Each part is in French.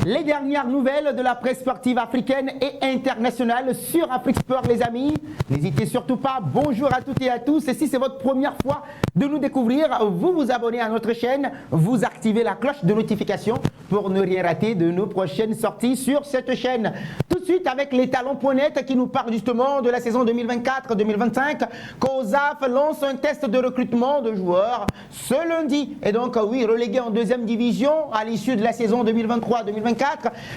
Les dernières nouvelles de la presse sportive africaine et internationale sur Afrique Sport, les amis. N'hésitez surtout pas. Bonjour à toutes et à tous. Et si c'est votre première fois de nous découvrir, vous vous abonnez à notre chaîne, vous activez la cloche de notification pour ne rien rater de nos prochaines sorties sur cette chaîne. Tout de suite avec les talents.net qui nous parlent justement de la saison 2024-2025. COSAF lance un test de recrutement de joueurs ce lundi. Et donc, oui, relégué en deuxième division à l'issue de la saison 2023-2024.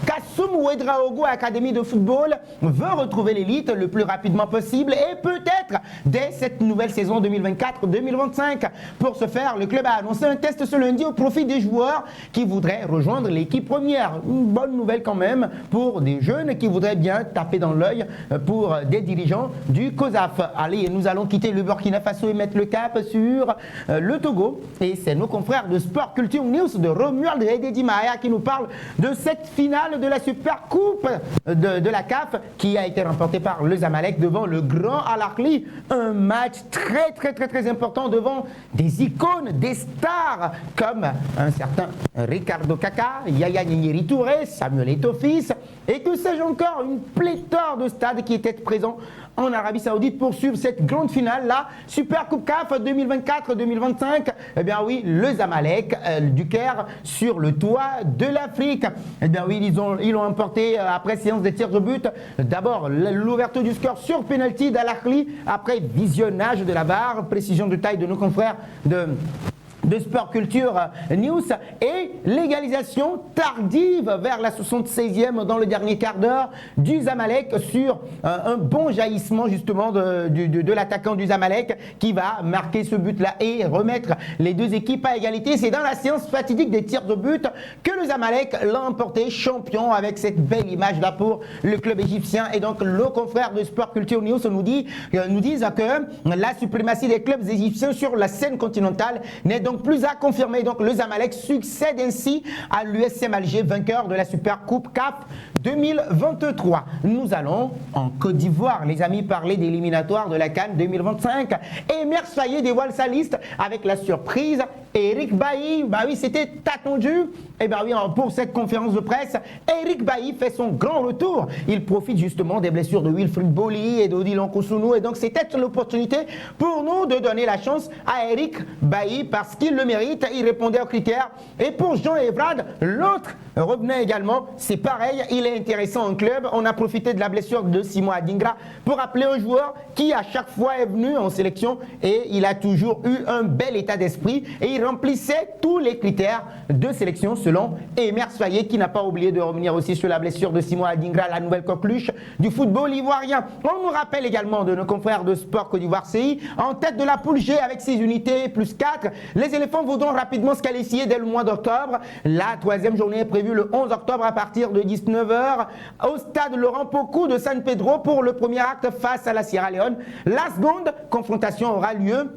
Kassoum Ouedraogo Académie de football veut retrouver l'élite le plus rapidement possible et peut-être dès cette nouvelle saison 2024-2025. Pour ce faire, le club a annoncé un test ce lundi au profit des joueurs qui voudraient rejoindre l'équipe première. Une bonne nouvelle quand même pour des jeunes qui voudraient bien taper dans l'œil pour des dirigeants du COSAF. Allez, nous allons quitter le Burkina Faso et mettre le cap sur le Togo. Et c'est nos confrères de Sport Culture News de Romuald et Dedi Maya qui nous parlent de cette finale de la Super Coupe de la CAF qui a été remportée par le Zamalek devant le Grand Al Ahly. Un match très important devant des icônes, des stars comme un certain Ricardo Kaka, Yaya Nyeri Touré, Samuel Eto'o-Fils et que sais-je encore, une pléthore de stades qui étaient présents en Arabie Saoudite pour suivre cette grande finale là, Super Coupe CAF 2024-2025. Eh bien oui, le Zamalek du Caire sur le toit de l'Afrique. Eh bien oui, ils ont emporté après séance de tirs au but. D'abord l'ouverture du score sur penalty d'Al Ahly après visionnage de la barre, précision de taille de nos confrères de Sport Culture News et l'égalisation tardive vers la 76e dans le dernier quart d'heure du Zamalek sur un bon jaillissement justement de l'attaquant du Zamalek qui va marquer ce but-là et remettre les deux équipes à égalité. C'est dans la séance fatidique des tirs de but que le Zamalek l'a emporté champion avec cette belle image-là pour le club égyptien. Et donc, nos confrères de Sport Culture News nous disent que la suprématie des clubs égyptiens sur la scène continentale n'est donc plus à confirmer. Donc le Zamalek succède ainsi à l'USM Alger, vainqueur de la Super Coupe CAF 2023. Nous allons en Côte d'Ivoire, les amis, parler des éliminatoires de la CAN 2025. Et Mersaillé dévoile sa liste avec la surprise Eric Bailly. Bah oui, c'était attendu. Et bien oui, pour cette conférence de presse, Eric Bailly fait son grand retour. Il profite justement des blessures de Wilfried Boli et d'Odilon Koussounou. Et donc c'était l'opportunité pour nous de donner la chance à Eric Bailly parce qu'il le mérite. Il répondait aux critères. Et pour Jean Evrard, l'autre revenait également. C'est pareil, il est intéressant en club. On a profité de la blessure de Simon Adingra pour appeler un joueur qui à chaque fois est venu en sélection et il a toujours eu un bel état d'esprit et il remplissait tous les critères de sélection selon Emer Soyer qui n'a pas oublié de revenir aussi sur la blessure de Simon Adingra, la nouvelle coqueluche du football ivoirien. On nous rappelle également de nos confrères de Sport Côte d'Ivoire CI en tête de la poule G avec 6 unités plus 4. Les éléphants voudront rapidement se qualifier dès le mois d'octobre. La troisième journée est prévue le 11 octobre à partir de 19h au stade Laurent Pocou de San Pedro pour le premier acte face à la Sierra Leone. La seconde confrontation aura lieu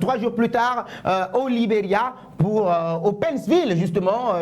3 jours plus tard au Libéria au Pennsville justement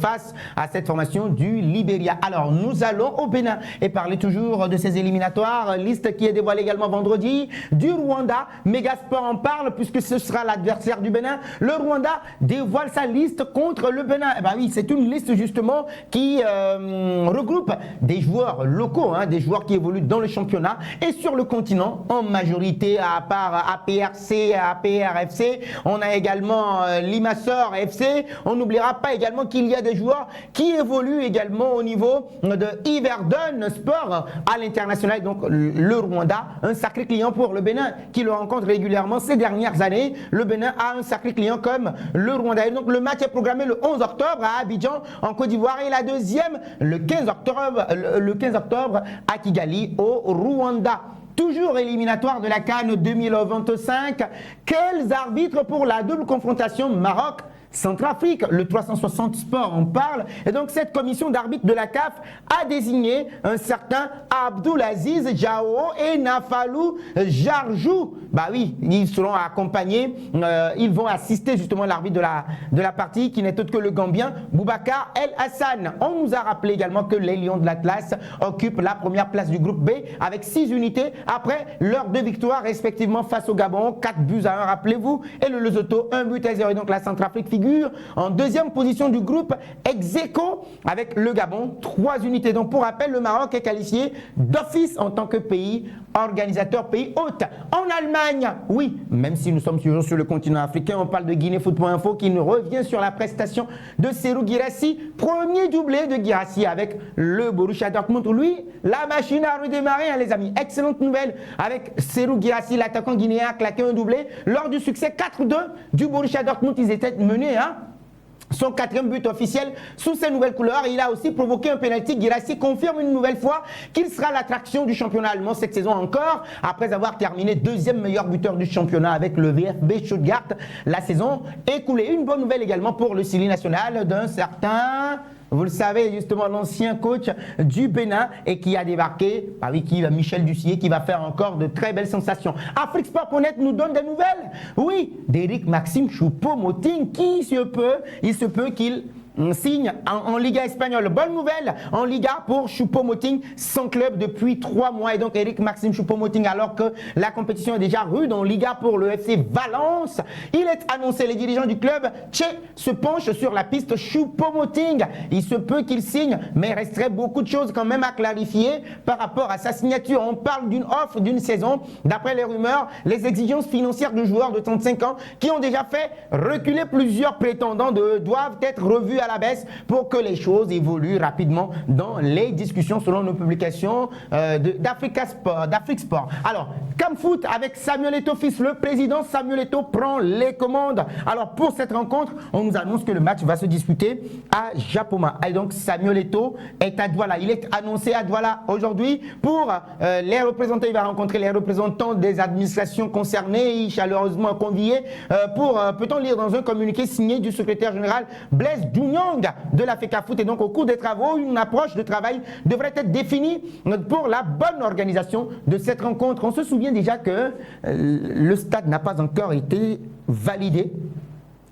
face à cette formation du Libéria. Alors nous allons au Bénin et parler toujours de ces éliminatoires, liste qui est dévoilée également vendredi du Rwanda. Megasport en parle puisque ce sera l'adversaire du Bénin. Le Rwanda dévoile sa liste contre le Bénin. Eh ben oui, c'est une liste justement qui regroupe des joueurs locaux, des joueurs qui évoluent dans le championnat et sur le continent en majorité à part APRC, APRFC. On a également Limassol FC. On n'oubliera pas également qu'il y a des joueurs qui évoluent également au niveau de Yverdon Sport à l'international. Donc le Rwanda, un sacré client pour le Bénin qui le rencontre régulièrement ces dernières années. Le Bénin a un sacré client comme le Rwanda. Et donc le match est programmé le 11 octobre à Abidjan en Côte d'Ivoire et la deuxième le 15 octobre à Kigali au Rwanda. Toujours éliminatoire de la CAN 2025. Quels arbitres pour la double confrontation Maroc Centrafrique, le 360 Sport en parle. Et donc cette commission d'arbitres de la CAF a désigné un certain Abdoulaziz Diao et Nafalou Jarjou. Bah oui, ils seront accompagnés, ils vont assister justement l'arbitre de la partie qui n'est autre que le Gambien Boubacar El Hassan. On nous a rappelé également que les Lions de l'Atlas occupent la première place du groupe B avec 6 unités après leurs 2 victoires respectivement face au Gabon, 4 buts à 1 rappelez-vous, et le Lesotho 1 but à 0. Et donc la Centrafrique figure figure en deuxième position du groupe ex-aequo avec le Gabon, 3 unités. Donc pour rappel, le Maroc est qualifié d'office en tant que pays organisateur, pays hôte. En Allemagne, oui, même si nous sommes toujours sur le continent africain, on parle de Guinée Football Info qui nous revient sur la prestation de Serhou Guirassy, premier doublé de Guirassy avec le Borussia Dortmund. Lui, la machine a redémarré, hein, les amis. Excellente nouvelle avec Serhou Guirassy, l'attaquant guinéen a claqué un doublé lors du succès 4-2 du Borussia Dortmund. Ils étaient menés, hein. Son 4e but officiel sous ses nouvelles couleurs. Il a aussi provoqué un pénalty. Guirassy confirme une nouvelle fois qu'il sera l'attraction du championnat allemand cette saison encore, après avoir terminé 2e meilleur buteur du championnat avec le VfB Stuttgart la saison écoulée. Une bonne nouvelle également pour le Sili national d'un certain... Vous le savez, justement, l'ancien coach du Bénin et qui a débarqué, avec Michel Ducier, qui va faire encore de très belles sensations. AfriqueSport.net nous donne des nouvelles, oui, d'Éric Maxime Choupo-Moting, qui il se peut qu'il signe en Liga espagnole. Bonne nouvelle en Liga pour Choupo-Moting, sans club depuis 3 mois. Et donc Éric Maxime Choupo-Moting, alors que la compétition est déjà rude en Liga pour le FC Valence, il est annoncé, les dirigeants du club se penchent sur la piste Choupo-Moting. Il se peut qu'il signe, mais il resterait beaucoup de choses quand même à clarifier par rapport à sa signature. On parle d'une offre d'une saison. D'après les rumeurs, les exigences financières du joueur de 35 ans qui ont déjà fait reculer plusieurs prétendants doivent être revues à la baisse pour que les choses évoluent rapidement dans les discussions selon nos publications d'AfriqueSport. Alors, Camfoot avec Samuel Eto'o fils, le président Samuel Eto'o prend les commandes. Alors, pour cette rencontre, on nous annonce que le match va se disputer à Japoma. Et donc, Samuel Eto'o est à Douala. Il est annoncé à Douala aujourd'hui pour les représentants. Il va rencontrer les représentants des administrations concernées, chaleureusement conviés pour, peut-on lire dans un communiqué signé du secrétaire général Blaise Douniang de la FECAFOOT. Et donc, au cours des travaux, une approche de travail devrait être définie pour la bonne organisation de cette rencontre. On se souvient déjà que le stade n'a pas encore été validé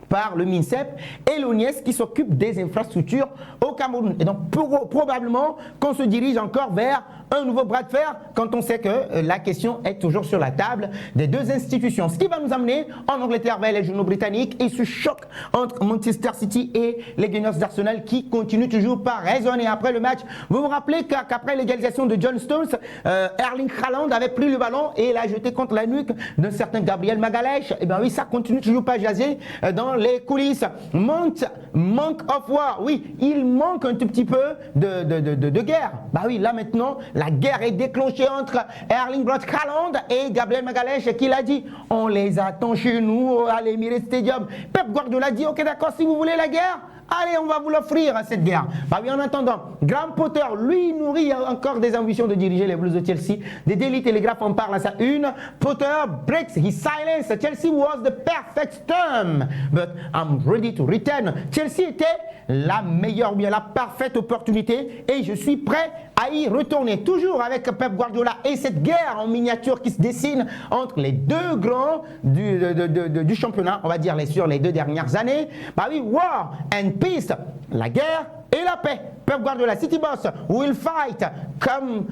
par le MINSEP et l'ONIES qui s'occupe des infrastructures au Cameroun. Et donc probablement qu'on se dirige encore vers un nouveau bras de fer quand on sait que la question est toujours sur la table des deux institutions. Ce qui va nous amener en Angleterre vers les journaux britanniques et ce choc entre Manchester City et les Gunners d'Arsenal qui continue toujours par résonner après le match. Vous vous rappelez qu'après l'égalisation de John Stones, Erling Haaland avait pris le ballon et l'a jeté contre la nuque d'un certain Gabriel Magalhaes. Et bien oui, ça continue toujours pas jaser dans les coulisses. Manque of war. Oui, il manque un tout petit peu de guerre. Bah oui, là maintenant, la guerre est déclenchée entre Erling Braut Haaland et Gabriel Magalhaes qui l'a dit. On les attend chez nous à l'Emirates Stadium. Pep Guardiola dit, ok d'accord, si vous voulez la guerre, allez, on va vous l'offrir cette guerre. Bah oui, en attendant, Graham Potter, lui, nourrit encore des ambitions de diriger les Blues de Chelsea. The Daily Telegraph en parle à sa une. Potter breaks his silence. Chelsea was the perfect storm, but I'm ready to return. Chelsea était la meilleure, bien la parfaite opportunité et je suis prêt à y retourner. Toujours avec Pep Guardiola et cette guerre en miniature qui se dessine entre les deux grands du championnat, on va dire sur les 2 dernières années. Bah oui, war and peace, la guerre et la paix. Pep Guardiola, City Boss, will fight come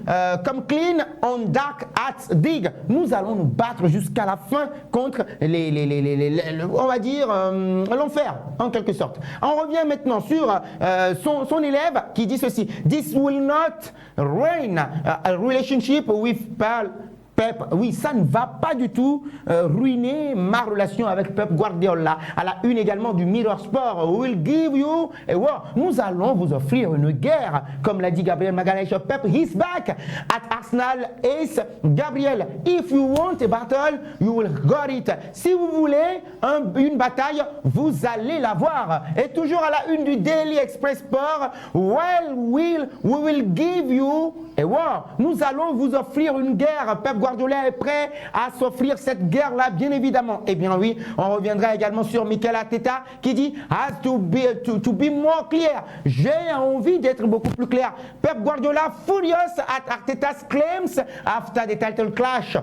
clean on dark at dig. Nous allons nous battre jusqu'à la fin contre on va dire l'enfer en quelque sorte. On revient maintenant sur son élève qui dit ceci: This will not ruin a relationship with Pep. Oui, ça ne va pas du tout ruiner ma relation avec Pep Guardiola. À la une également du Mirror Sport, will give you a war. Nous allons vous offrir une guerre, comme l'a dit Gabriel Magalhaes. Pep is back at Arsenal. Ace Gabriel, if you want a battle, you will got it. Si vous voulez une bataille, vous allez l'avoir. Et toujours à la une du Daily Express Sport, we will give you a war. Nous allons vous offrir une guerre. Pep Guardiola est prêt à s'offrir cette guerre-là, bien évidemment. Eh bien oui, on reviendra également sur Mikel Arteta qui dit has to be more clear. J'ai envie d'être beaucoup plus clair. Pep Guardiola furious at Arteta's claims after the title clash.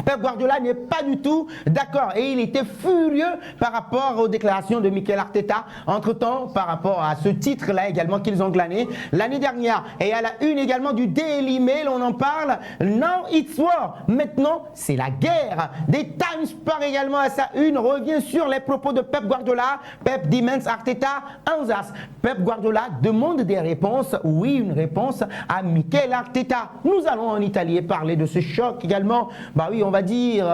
Pep Guardiola n'est pas du tout d'accord et il était furieux par rapport aux déclarations de Mikel Arteta. Entre-temps, par rapport à ce titre-là également qu'ils ont glané l'année dernière. Et à la une également du Daily Mail, on en parle. Now it's war. Maintenant, c'est la guerre. Des Times Sport également à sa une revient sur les propos de Pep Guardiola. Pep Dimens Arteta Ansas. Pep Guardiola demande des réponses. Oui, une réponse à Mikel Arteta. Nous allons en Italie parler de ce choc également. Bah oui, on va dire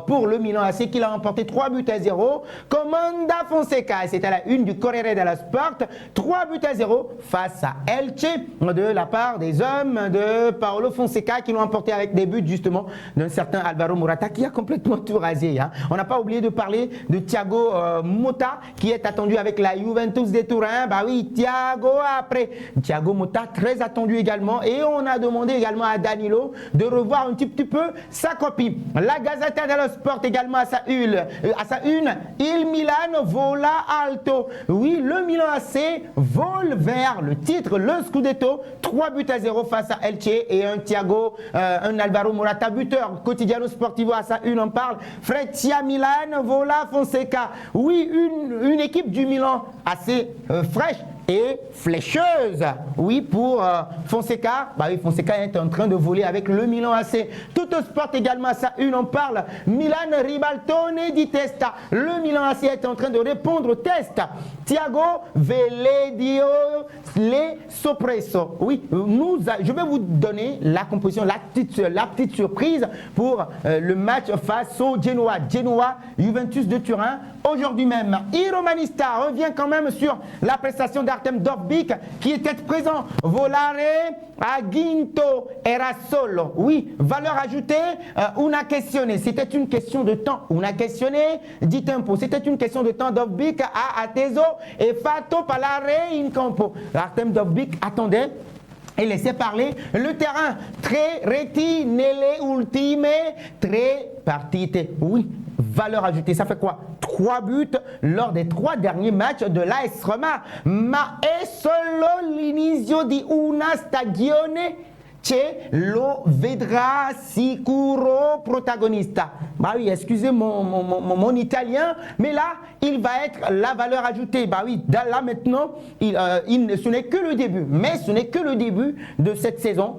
pour le Milan AC qu'il a remporté 3-0. Comanda Fonseca. Et c'est à la une du Corriere dello Sport. 3-0 face à Elche de la part des hommes de Paolo Fonseca qui l'ont emporté avec des buts justement d'un certain Alvaro Morata qui a complètement tout rasé. Hein. On n'a pas oublié de parler de Thiago Motta qui est attendu avec la Juventus de Turin. Bah oui, Thiago Motta très attendu également et on a demandé également à Danilo de revoir un petit peu sa copie. La Gazzetta dello Sport également à sa une, Il Milan vola alto. Oui, le Milan AC vole vers le titre, le Scudetto, 3-0 face à Elche et un Alvaro Morata buteur. Quotidiano Sportivo à sa une en parle. Freccia Milan vola Fonseca. Oui, une équipe du Milan assez fraîche et flécheuse. Oui, pour Fonseca. Bah oui, Fonseca est en train de voler avec le Milan AC. Tout sport également à sa une en parle. Milan ribaltone di testa. Le Milan AC est en train de répondre au test. Thiago Veledio le Sopresso. Oui, je vais vous donner la composition, la petite surprise pour le match face au Genoa. Juventus de Turin. Aujourd'hui même, il Romanista revient quand même sur la prestation d'Artem Dovbyk qui était présent. Volare a ginto era solo. Oui, valeur ajoutée, una questione. C'était une question de temps. Una questione di tempo. C'était une question de temps. Dovbyk a atteso e fatto parlare in campo. Artem Dovbyk attendait et laissait parler le terrain. Tre reti nelle ultime tre partite. Oui, valeur ajoutée. Ça fait quoi? 3 buts lors des 3 derniers matchs de l'AS Roma. Ma è solo l'inizio di una stagione che lo vedrà sicuro protagonista. Bah oui, excusez mon italien, mais là, il va être la valeur ajoutée. Bah oui, là maintenant, ce n'est que le début. Mais ce n'est que le début de cette saison.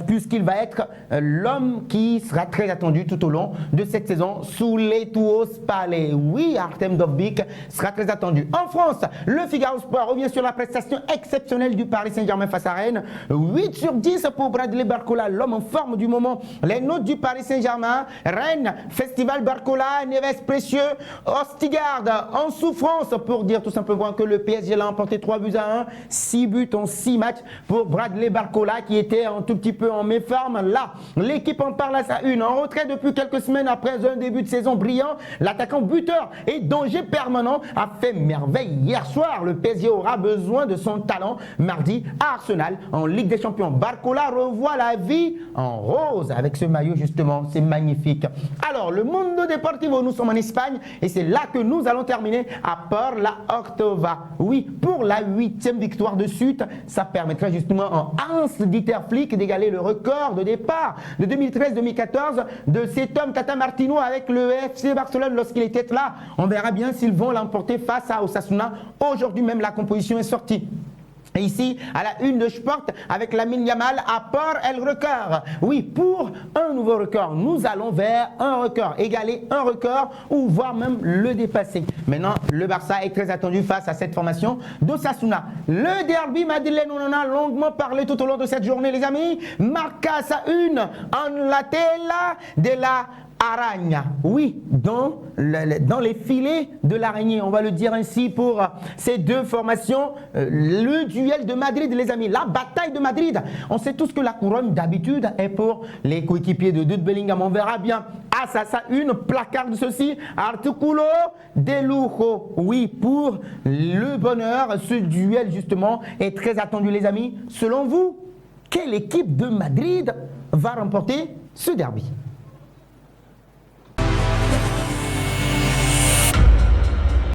Puisqu'il va être l'homme qui sera très attendu tout au long de cette saison sous les tuos palais. Oui, Artem Dovbyk sera très attendu. En France, le Figaro Sport revient sur la prestation exceptionnelle du Paris Saint-Germain face à Rennes. 8 sur 10 pour Bradley Barcola, l'homme en forme du moment. Les notes du Paris Saint-Germain, Rennes, Festival Barcola, Neves précieux, Ostigard en souffrance pour dire tout simplement que le PSG l'a emporté 3-1, 6 buts en 6 matchs pour Bradley Barcola qui était un tout petit peu en méforme. Là, l'équipe en parle à sa une. En retrait depuis quelques semaines après un début de saison brillant, l'attaquant buteur et danger permanent a fait merveille hier soir. Le PSG aura besoin de son talent mardi à Arsenal en Ligue des Champions. Barcola revoit la vie en rose avec ce maillot justement. C'est magnifique. Alors, le Mundo Deportivo, nous sommes en Espagne et c'est là que nous allons terminer à Port la Ortova. Oui, pour la 8e victoire de suite, ça permettrait justement en Hans-Dieter Flick d'égaler le record de départ de 2013-2014 de cet homme Tata Martino avec le FC Barcelone lorsqu'il était là. On verra bien s'ils vont l'emporter face à Osasuna. Aujourd'hui même, la composition est sortie. Et ici, à la une de Sport, avec Lamine Yamal à Port El Record. Oui, pour un nouveau record, nous allons vers un record, égaler un record ou voire même le dépasser. Maintenant, le Barça est très attendu face à cette formation d'Osasuna. Le derby madrilène, on en a longuement parlé tout au long de cette journée, les amis. Marca sa une en la tela de la Aragna, oui, dans les filets de l'araignée, on va le dire ainsi pour ces deux formations. Le duel de Madrid, les amis, la bataille de Madrid. On sait tous que la couronne d'habitude est pour les coéquipiers de Jude Bellingham. On verra bien à ça une placard de ceci, articulo de lujo. Oui, pour le bonheur, ce duel justement est très attendu, les amis. Selon vous, quelle équipe de Madrid va remporter ce derby?